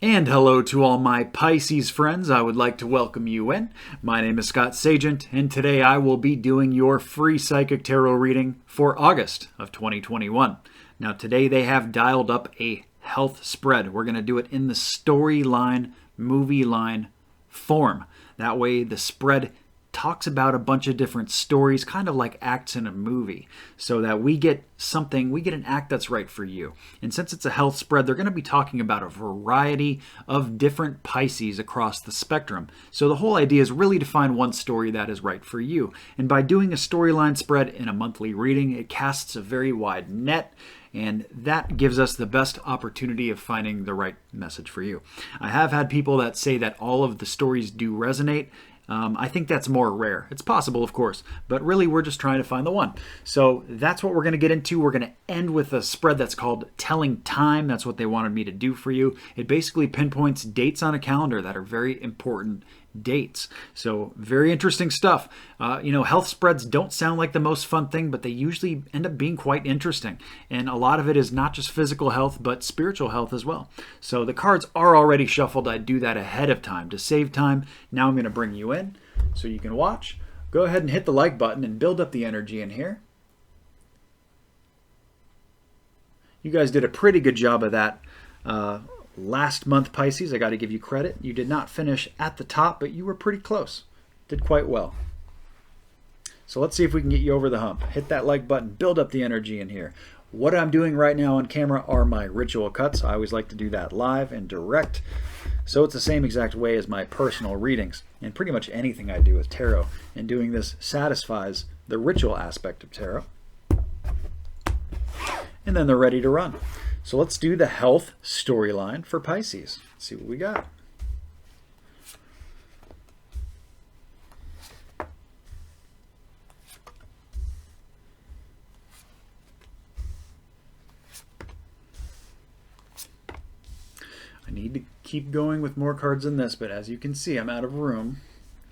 And hello to all my Pisces friends. I would like to welcome you in. My name is Scott Sagent, and today I will be doing your free psychic tarot reading for August of 2021. Now today they have dialed up a health spread. We're going to do it in the storyline, movie line form. That way the spread talks about a bunch of different stories, kind of like acts in a movie, so that we get an act that's right for you. And since it's a health spread, they're going to be talking about a variety of different Pisces across the spectrum. So the whole idea is really to find one story that is right for you. And by doing a storyline spread in a monthly reading, it casts a very wide net, and that gives us the best opportunity of finding the right message for you. I have had people that say that all of the stories do resonate. I think that's more rare. It's possible, of course, but really we're just trying to find the one. So that's what we're going to get into. We're going to end with a spread that's called Telling Time. That's what they wanted me to do for you. It basically pinpoints dates on a calendar that are very important dates. So very interesting stuff. Health spreads don't sound like the most fun thing, but they usually end up being quite interesting. And a lot of it is not just physical health, but spiritual health as well. So the cards are already shuffled. I do that ahead of time to save time. Now I'm going to bring you in so you can watch. Go ahead and hit the like button and build up the energy in here. You guys did a pretty good job of that last month, Pisces. I got to give you credit. You did not finish at the top, but you were pretty close. Did quite well. So let's see if we can get you over the hump. Hit that like button. Build up the energy in here. What I'm doing right now on camera are my ritual cuts. I always like to do that live and direct. So it's the same exact way as my personal readings. And pretty much anything I do with tarot. And doing this satisfies the ritual aspect of tarot. And then they're ready to run. So let's do the health storyline for Pisces. Let's see what we got. I need to keep going with more cards than this, but as you can see, I'm out of room.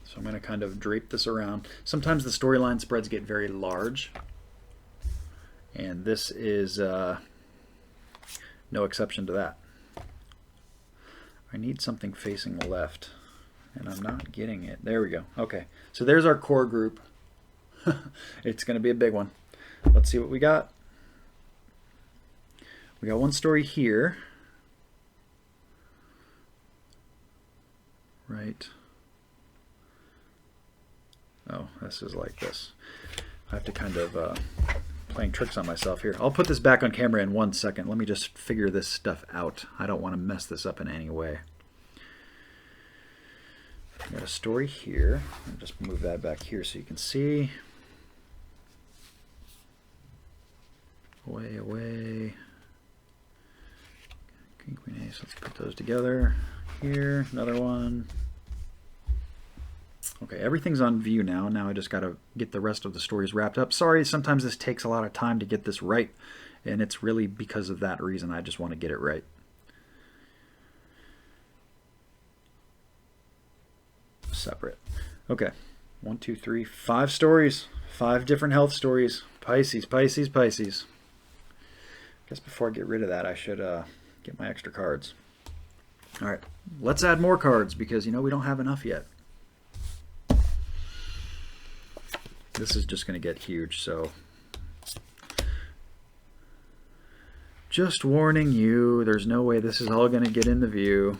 So I'm going to kind of drape this around. Sometimes the storyline spreads get very large. And this is no exception to that. I need something facing left, and I'm not getting it. There we go. Okay, so there's our core group. It's going to be a big one. Let's see what we got. We got one story here. Right. Oh, this is like this. I have to kind of playing tricks on myself here. I'll put this back on camera in 1 second. Let me just figure this stuff out. I don't want to mess this up in any way. I got a story here. I'll just move that back here so you can see. Away, away. King, Queen, Ace. Let's put those together. Here, another one. Okay, everything's on view now. Now I just got to get the rest of the stories wrapped up. Sorry, sometimes this takes a lot of time to get this right, and it's really because of that reason. I just want to get it right. Separate. Okay, 1, 2, 3, 5 stories. 5 different health stories. Pisces, Pisces, Pisces. I guess before I get rid of that, I should get my extra cards. All right, let's add more cards because, we don't have enough yet. This is just going to get huge, so just warning you, there's no way this is all going to get in the view.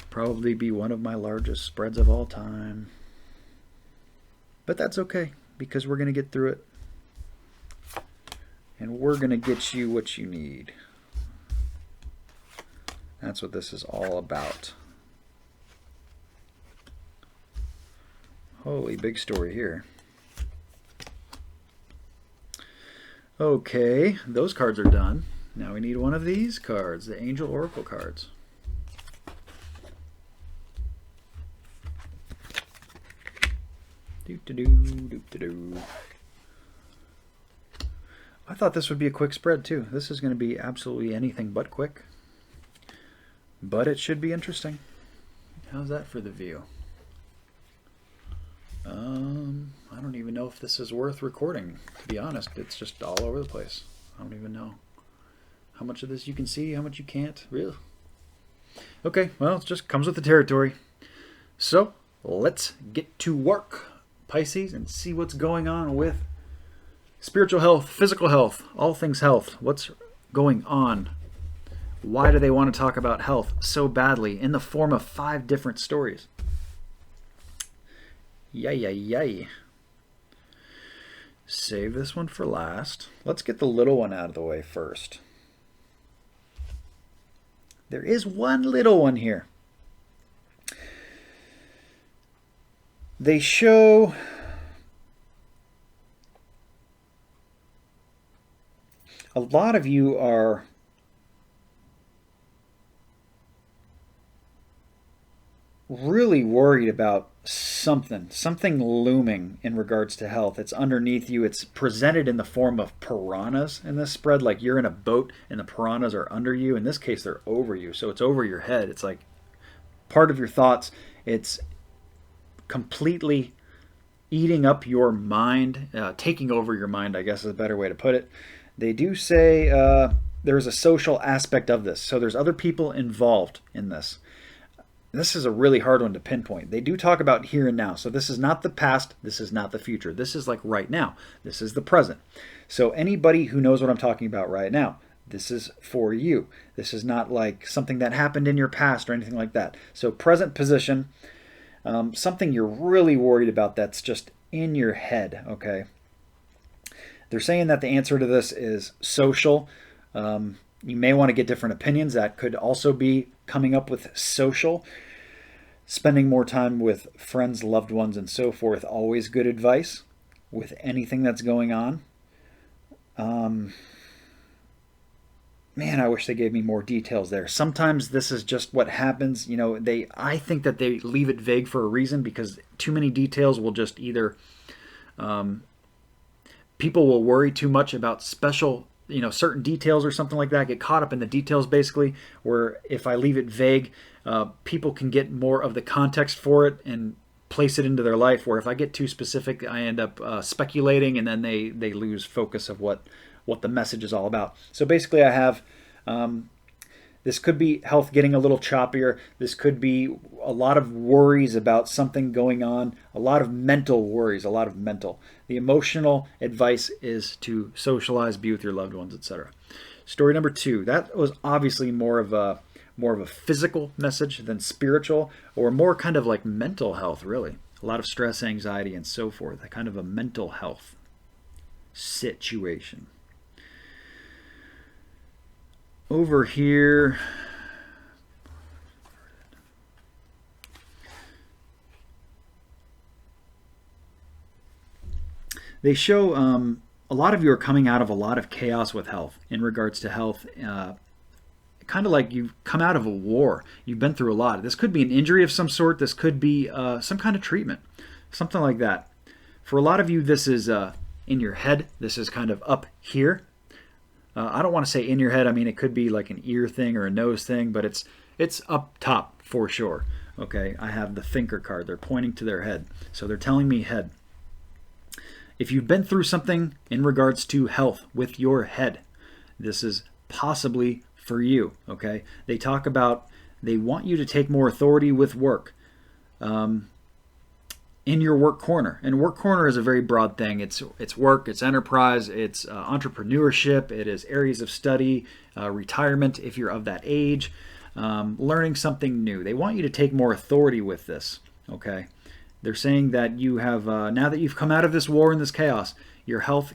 Probably be one of my largest spreads of all time. But that's okay, because we're going to get through it. And we're going to get you what you need. That's what this is all about. Holy big story here. Okay, those cards are done. Now we need one of these cards, the Angel Oracle cards. Doo-doo-doo. I thought this would be a quick spread too. This is going to be absolutely anything but quick. But it should be interesting. How's that for the view? I don't even know if this is worth recording, to be honest. It's just all over the place. I don't even know how much of this you can see, how much you can't. Really? Okay, well, it just comes with the territory. So let's get to work, Pisces, and see what's going on with spiritual health, physical health, all things health. What's going on? Why do they want to talk about health so badly in the form of 5 different stories? Yay. Save this one for last. Let's get the little one out of the way first. There is one little one here. They show a lot of you are really worried about something looming in regards to health. It's underneath you. It's presented in the form of piranhas in this spread, like you're in a boat and the piranhas are under you. In this case, they're over you, so it's over your head. It's like part of your thoughts. It's completely eating up your mind, taking over your mind, I guess is a better way to put it. They do say there's a social aspect of this, so there's other people involved in this. This is a really hard one to pinpoint. They do talk about here and now. So this is not the past. This is not the future. This is like right now. This is the present. So anybody who knows what I'm talking about right now, this is for you. This is not like something that happened in your past or anything like that. So present position, something you're really worried about that's just in your head, okay? They're saying that the answer to this is social. You may want to get different opinions. That could also be coming up with social. Spending more time with friends, loved ones, and so forth. Always good advice with anything that's going on. Man, I wish they gave me more details there. Sometimes this is just what happens. You know, I think that they leave it vague for a reason, because too many details will just either people will worry too much about special, certain details or something like that, get caught up in the details basically, where if I leave it vague, people can get more of the context for it and place it into their life, where if I get too specific, I end up speculating, and then they lose focus of what the message is all about. So basically I have, this could be health getting a little choppier. This could be a lot of worries about something going on, a lot of mental worries, a lot of mental. The emotional advice is to socialize, be with your loved ones, etc. Story number 2, that was obviously more of a physical message than spiritual, or more kind of like mental health, really. A lot of stress, anxiety, and so forth. A kind of a mental health situation. Over here, they show a lot of you are coming out of a lot of chaos with health, in regards to health. Kind of like you've come out of a war. You've been through a lot. This could be an injury of some sort. This could be some kind of treatment, something like that. For a lot of you, this is in your head. This is kind of up here. I don't want to say in your head. I mean, it could be like an ear thing or a nose thing, but it's up top for sure. Okay, I have the thinker card. They're pointing to their head. So they're telling me head. If you've been through something in regards to health with your head, this is possibly for you. Okay, they talk about they want you to take more authority with work. In your work corner. And work corner is a very broad thing. It's work, it's enterprise, it's entrepreneurship, it is areas of study, retirement if you're of that age, learning something new. They want you to take more authority with this, okay? They're saying that you have, now that you've come out of this war and this chaos, your health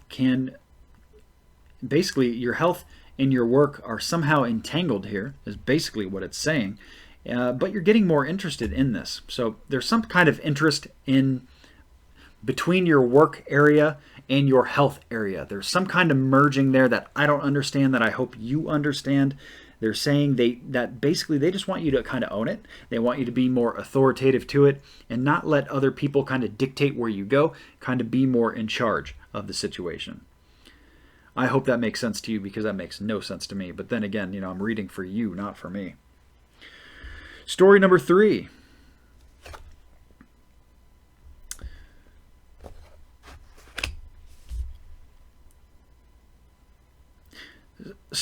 your health and your work are somehow entangled here, is basically what it's saying. But you're getting more interested in this. So there's some kind of interest in between your work area and your health area. There's some kind of merging there that I don't understand, that I hope you understand. They're saying that basically they just want you to kind of own it. They want you to be more authoritative to it and not let other people kind of dictate where you go, kind of be more in charge of the situation. I hope that makes sense to you, because that makes no sense to me. But then again, I'm reading for you, not for me. Story number 3.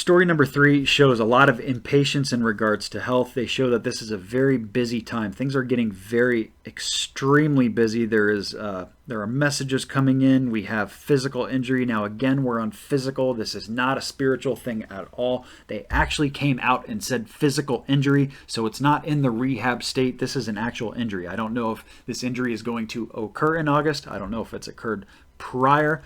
story number 3 shows a lot of impatience in regards to health. They show that this is a very busy time. Things are getting very extremely busy. There are messages coming in. We have physical injury. Now again, we're on physical. This is not a spiritual thing at all. They actually came out and said physical injury, so it's not in the rehab state. This is an actual injury. I don't know if this injury is going to occur in August. I don't know if it's occurred prior.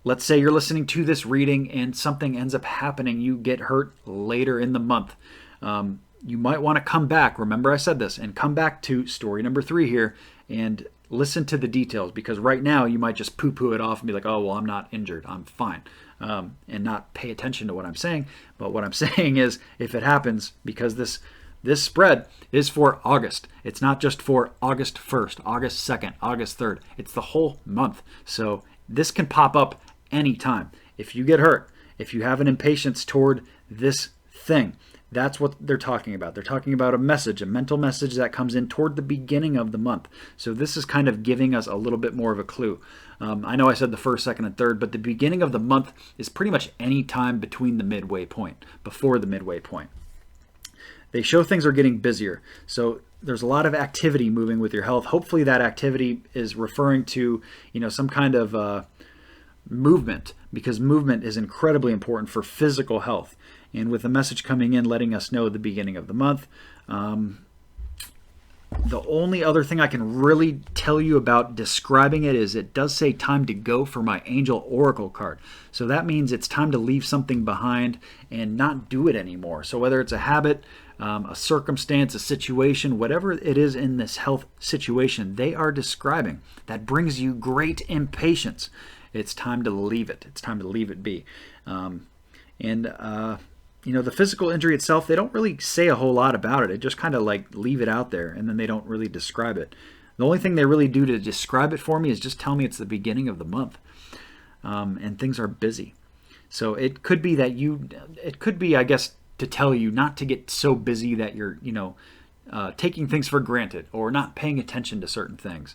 Let's say you're listening to this reading and something ends up happening. You get hurt later in the month. You might want to come back. Remember I said this, and come back to story number 3 here and listen to the details, because right now you might just poo-poo it off and be like, oh, well, I'm not injured. I'm fine. And not pay attention to what I'm saying. But what I'm saying is, if it happens, because this spread is for August. It's not just for August 1st, August 2nd, August 3rd. It's the whole month. So this can pop up anytime. If you get hurt, if you have an impatience toward this thing, that's what they're talking about. They're talking about a message, a mental message that comes in toward the beginning of the month. So this is kind of giving us a little bit more of a clue. I know I said the 1st, 2nd, and 3rd, but the beginning of the month is pretty much any time between the midway point, before the midway point. They show things are getting busier. So there's a lot of activity moving with your health. Hopefully that activity is referring to, some kind of movement, because movement is incredibly important for physical health. And with the message coming in letting us know the beginning of the month, the only other thing I can really tell you about describing it is it does say time to go for my angel oracle card. So that means it's time to leave something behind and not do it anymore. So whether it's a habit, a circumstance, a situation, whatever it is in this health situation they are describing that brings you great impatience, it's time to leave it. It's time to leave it be. The physical injury itself, they don't really say a whole lot about it. It just kind of like leave it out there, and then they don't really describe it. The only thing they really do to describe it for me is just tell me it's the beginning of the month, and things are busy. So it could be that I guess, to tell you not to get so busy that you're, taking things for granted or not paying attention to certain things.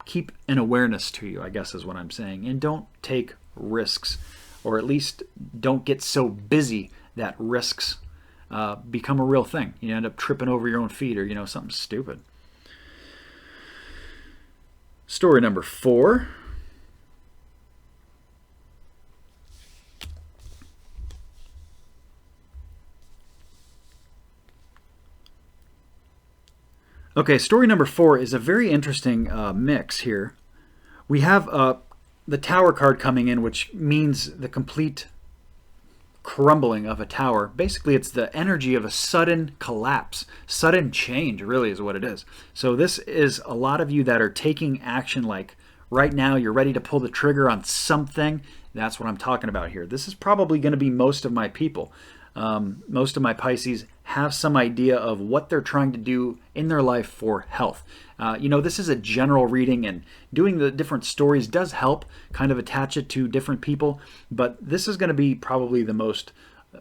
Keep an awareness to you, I guess is what I'm saying, and don't take risks, or at least don't get so busy that risks become a real thing. You end up tripping over your own feet or, something stupid. Story number 4. Okay, story number 4 is a very interesting mix here. We have the Tower card coming in, which means the complete crumbling of a tower. Basically, it's the energy of a sudden collapse, sudden change, really is what it is. So this is a lot of you that are taking action, like right now you're ready to pull the trigger on something. That's what I'm talking about here. This is probably going to be most of my people. Most of my Pisces have some idea of what they're trying to do in their life for health. This is a general reading, and doing the different stories does help kind of attach it to different people, but this is going to be probably the most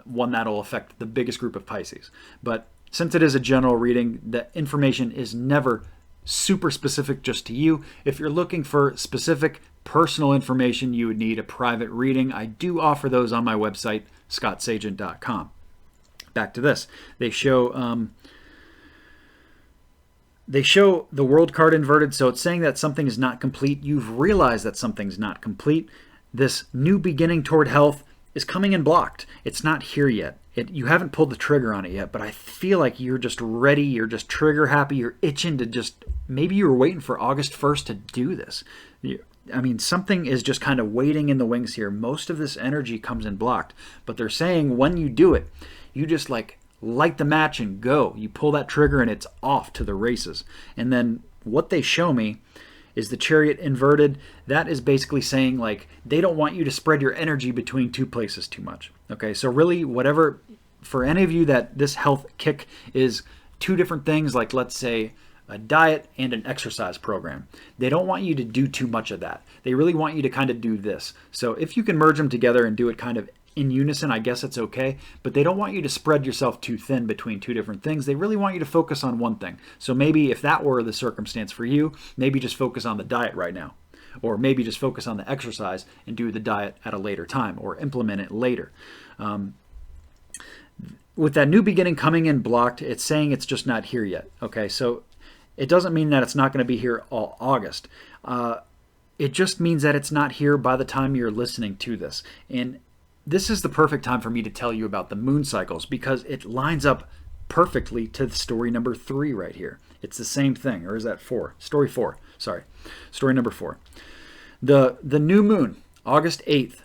one that'll affect the biggest group of Pisces. But since it is a general reading, the information is never super specific just to you. If you're looking for specific personal information, you would need a private reading. I do offer those on my website, scottsagent.com. Back to this. They show the world card inverted, so it's saying that something is not complete. You've realized that something's not complete. This new beginning toward health is coming in blocked. It's not here yet. You haven't pulled the trigger on it yet, but I feel like you're just ready. You're just trigger happy. You're itching to just, maybe you were waiting for August 1st to do this. Something is just kind of waiting in the wings here. Most of this energy comes in blocked, but they're saying when you do it, you just like light the match and go. You pull that trigger and it's off to the races. And then what they show me is the Chariot inverted. That is basically saying like they don't want you to spread your energy between two places too much. Okay, so really whatever, for any of you that this health kick is two different things, like let's say a diet and an exercise program. They don't want you to do too much of that. They really want you to kind of do this. So if you can merge them together and do it kind of in unison, I guess it's okay, but they don't want you to spread yourself too thin between two different things. They really want you to focus on one thing. So maybe if that were the circumstance for you, maybe just focus on the diet right now. or maybe just focus on the exercise and do the diet at a later time or implement it later. With that new beginning coming in blocked, it's saying it's just not here yet. Okay, so it doesn't mean that it's not going to be here all August. It just means that it's not here by the time you're listening to this. And this is the perfect time for me to tell you about the moon cycles, because it lines up perfectly to the story number 3 right here. It's the same thing. Or is that 4? Story 4. Sorry. Story number 4. The new moon, August 8th,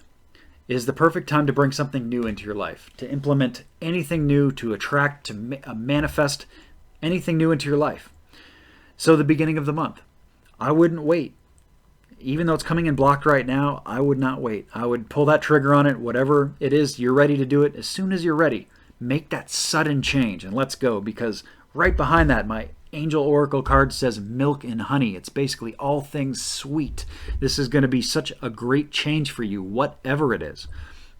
is the perfect time to bring something new into your life, to implement anything new, to attract, to manifest anything new into your life. So the beginning of the month, I wouldn't wait. Even though it's coming in blocked right now, I would not wait. I would pull that trigger on it, whatever it is, you're ready to do it. As soon as you're ready, make that sudden change and let's go, because right behind that, my Angel Oracle card says milk and honey. It's basically all things sweet. This is going to be such a great change for you, whatever it is.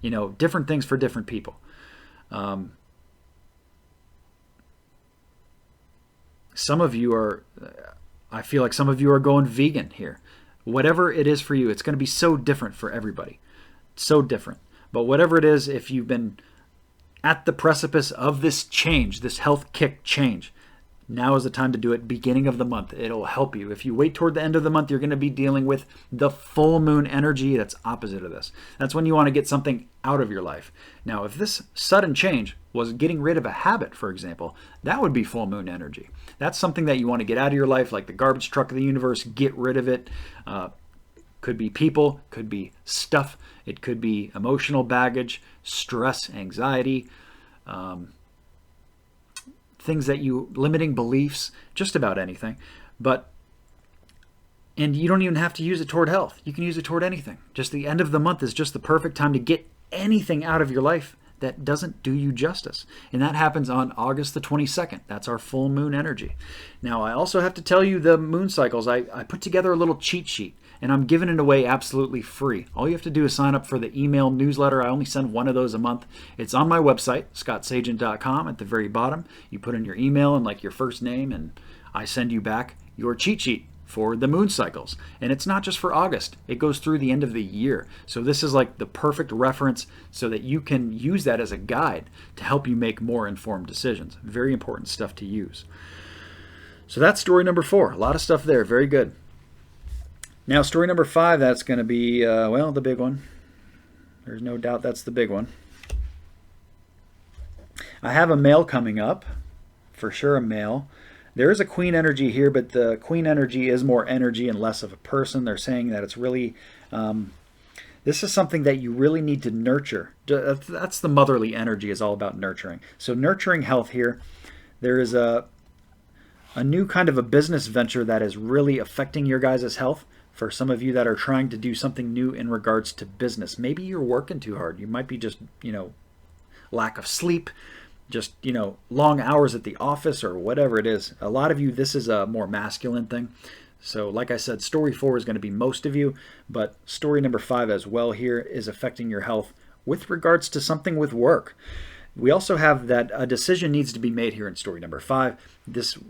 You know, different things for different people. Some of you are, I feel like some of you are going vegan here. Whatever it is for you, it's going to be so different for everybody. So different. But whatever it is, if you've been at the precipice of this change, this health kick change, now is the time to do it. Beginning of the month. It'll help you. If you wait toward the end of the month, you're going to be dealing with the full moon energy that's opposite of this. That's when you want to get something out of your life. Now, if this sudden change was getting rid of a habit, for example, that would be full moon energy. That's something that you want to get out of your life, like the garbage truck of the universe. Get rid of it. Could be people, could be stuff. It could be emotional baggage, stress, anxiety, things that you, limiting beliefs, just about anything. And you don't even have to use it toward health. You can use it toward anything. Just the end of the month is just the perfect time to get anything out of your life that doesn't do you justice. And that happens on August the 22nd. That's our full moon energy. Now, I also have to tell you the moon cycles. I put together a little cheat sheet, and I'm giving it away absolutely free. All you have to do is sign up for the email newsletter. I only send one of those a month. It's on my website, scottsagent.com. At the very bottom, you put in your email and like your first name, and I send you back your cheat sheet for the moon cycles. And it's not just for August. It goes through the end of the year. So this is like the perfect reference so that you can use that as a guide to help you make more informed decisions. Very important stuff to use. So that's story number 4. A lot of stuff there. Very good. Now, story number 5, that's going to be, well, the big one. There's no doubt that's the big one. I have a male coming up. For sure a male. There is a queen energy here, but the queen energy is more energy and less of a person. They're saying that it's really, this is something that you really need to nurture. That's the motherly energy, is all about nurturing. So nurturing health here. There is a new kind of a business venture that is really affecting your guys' health. For some of you that are trying to do something new in regards to business. Maybe you're working too hard. You might be just, lack of sleep. Just, long hours at the office or whatever it is. A lot of you, this is a more masculine thing. So like I said, story 4 is going to be most of you, but story number 5 as well here is affecting your health with regards to something with work. We also have that a decision needs to be made here in story number 5.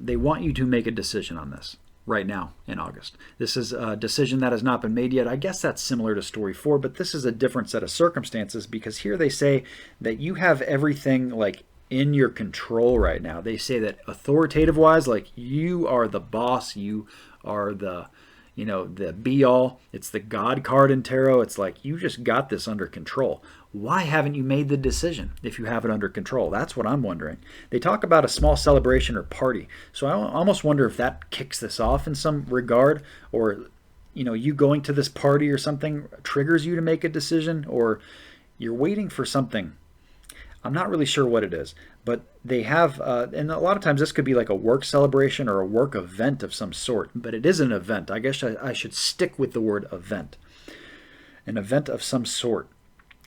They want you to make a decision on this right now in August. This is a decision that has not been made yet. I guess that's similar to story 4, but this is a different set of circumstances, because here they say that you have everything like in your control right now. They say that authoritative wise, like you are the boss, you are the be all. It's the God card in tarot. It's like you just got this under control. Why haven't you made the decision if you have it under control? That's what I'm wondering. They talk about a small celebration or party. So I almost wonder if that kicks this off in some regard, or you going to this party or something triggers you to make a decision, or you're waiting for something. I'm not really sure what it is, but they have, and a lot of times this could be like a work celebration or a work event of some sort, but it is an event. I guess I should stick with the word event. An event of some sort,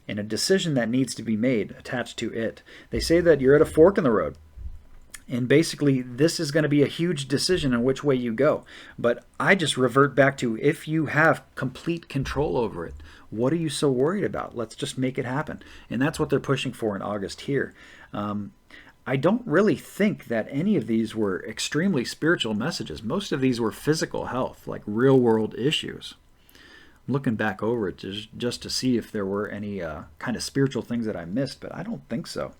and a decision that needs to be made attached to it. They say that you're at a fork in the road, and basically this is going to be a huge decision in which way you go. But I just revert back to, if you have complete control over it, what are you so worried about? Let's just make it happen. And that's what they're pushing for in August here. I don't really think that any of these were extremely spiritual messages. Most of these were physical health, like real world issues. I'm looking back over it just to see if there were any kind of spiritual things that I missed, but I don't think so.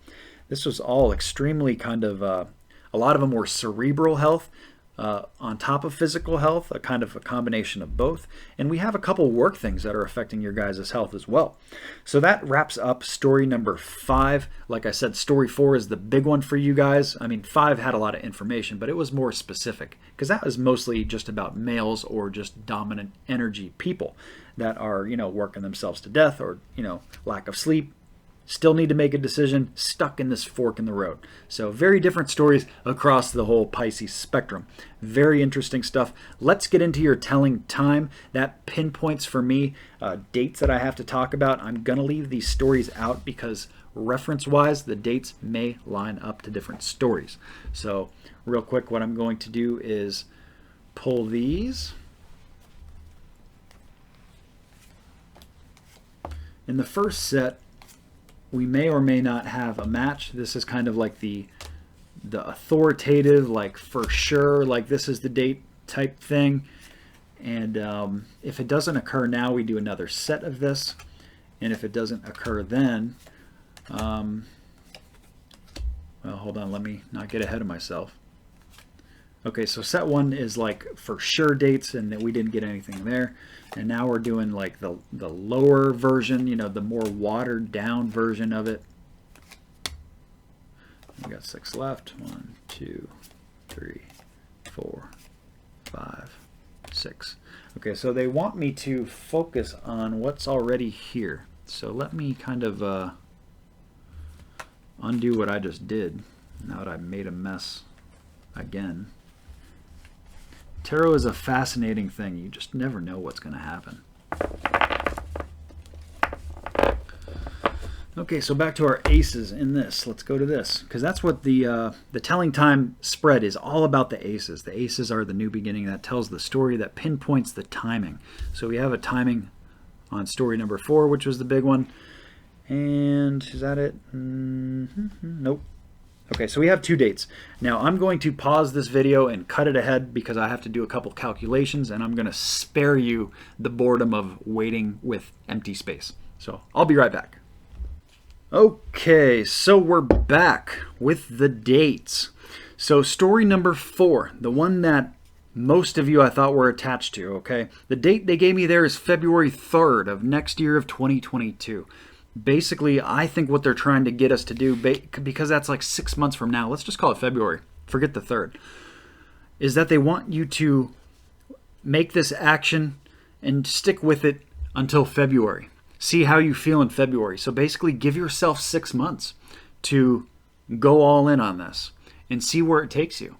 This was all extremely kind of, a lot of them were cerebral health on top of physical health, a kind of a combination of both. And we have a couple work things that are affecting your guys' health as well. So that wraps up story number 5. Like I said, story 4 is the big one for you guys. I mean, 5 had a lot of information, but it was more specific because that was mostly just about males or just dominant energy people that are, working themselves to death or, lack of sleep, still need to make a decision, stuck in this fork in the road. So very different stories across the whole Pisces spectrum. Very interesting stuff. Let's get into your telling time. That pinpoints for me dates that I have to talk about. I'm going to leave these stories out because reference-wise, the dates may line up to different stories. So real quick, what I'm going to do is pull these. In the first set, we may or may not have a match. This is kind of like the authoritative, like for sure, like this is the date type thing. And if it doesn't occur now, we do another set of this. And if it doesn't occur then, well, hold on, let me not get ahead of myself. Okay, so set 1 is like for sure dates, and then we didn't get anything there. And now we're doing like the lower version, the more watered down version of it. We got 6 left. 1, 2, 3, 4, 5, 6. Okay, so they want me to focus on what's already here. So let me kind of undo what I just did now that I've made a mess again. Tarot is a fascinating thing. You just never know what's going to happen. Okay, so back to our aces in this. Let's go to this, because that's what the telling time spread is all about. The aces. The aces are the new beginning that tells the story, that pinpoints the timing. So we have a timing on story number 4, which was the big one. And is that it? Nope. Okay, so we have 2 dates. Now I'm going to pause this video and cut it ahead because I have to do a couple calculations, and I'm going to spare you the boredom of waiting with empty space. So I'll be right back. Okay, so we're back with the dates. So story number 4, the one that most of you I thought were attached to, okay? The date they gave me there is February 3rd of next year of 2022. Basically, I think what they're trying to get us to do, because that's like 6 months from now, let's just call it February, forget the 3rd, is that they want you to make this action and stick with it until February. See how you feel in February. So basically, give yourself 6 months to go all in on this and see where it takes you.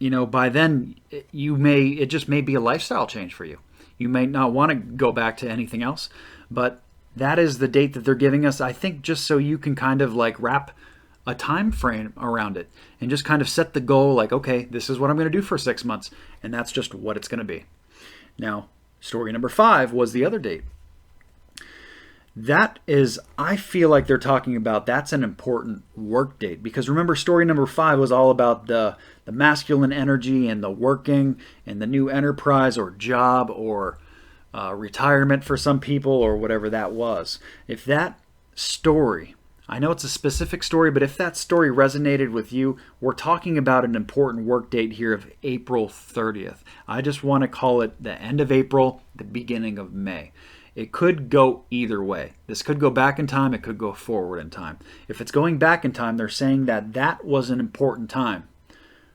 By then, it just may be a lifestyle change for you. You may not want to go back to anything else, but that is the date that they're giving us, I think, just so you can kind of like wrap a time frame around it and just kind of set the goal like, okay, this is what I'm going to do for 6 months, and that's just what it's going to be. Now, story number 5 was the other date. That is, I feel like they're talking about that's an important work date, because remember, story number 5 was all about the masculine energy and the working and the new enterprise or job or retirement for some people or whatever that was. If that story, I know it's a specific story, but if that story resonated with you, we're talking about an important work date here of April 30th. I just want to call it the end of April, the beginning of May. It could go either way. This could go back in time. It could go forward in time. If it's going back in time, they're saying that that was an important time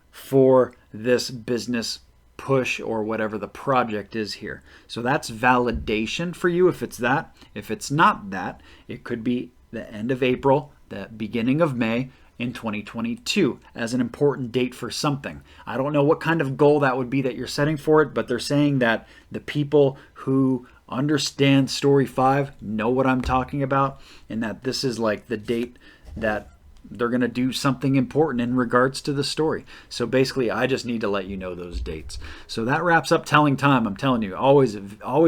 for this business push or whatever the project is here. So that's validation for you if it's that. If it's not that, it could be the end of April, the beginning of May in 2022 as an important date for something. I don't know what kind of goal that would be that you're setting for it, but they're saying that the people who understand story 5 know what I'm talking about, and that this is like the date that they're going to do something important in regards to the story. So basically, I just need to let you know those dates. So that wraps up telling time. I'm telling you, always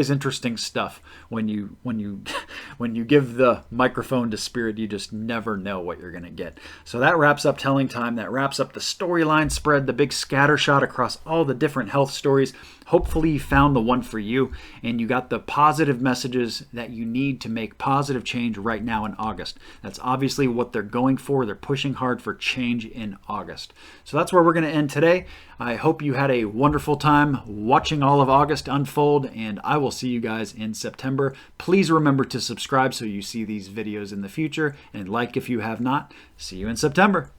interesting stuff when you when you give the microphone to spirit. You just never know what you're going to get. So that wraps up telling time. That wraps up the storyline spread, the big scatter shot across all the different health stories. Hopefully you found the one for you and you got the positive messages that you need to make positive change right now in August. That's obviously what they're going for. They're pushing hard for change in August. So that's where we're going to end today. I hope you had a wonderful time watching all of August unfold, and I will see you guys in September. Please remember to subscribe so you see these videos in the future, and like if you have not. See you in September.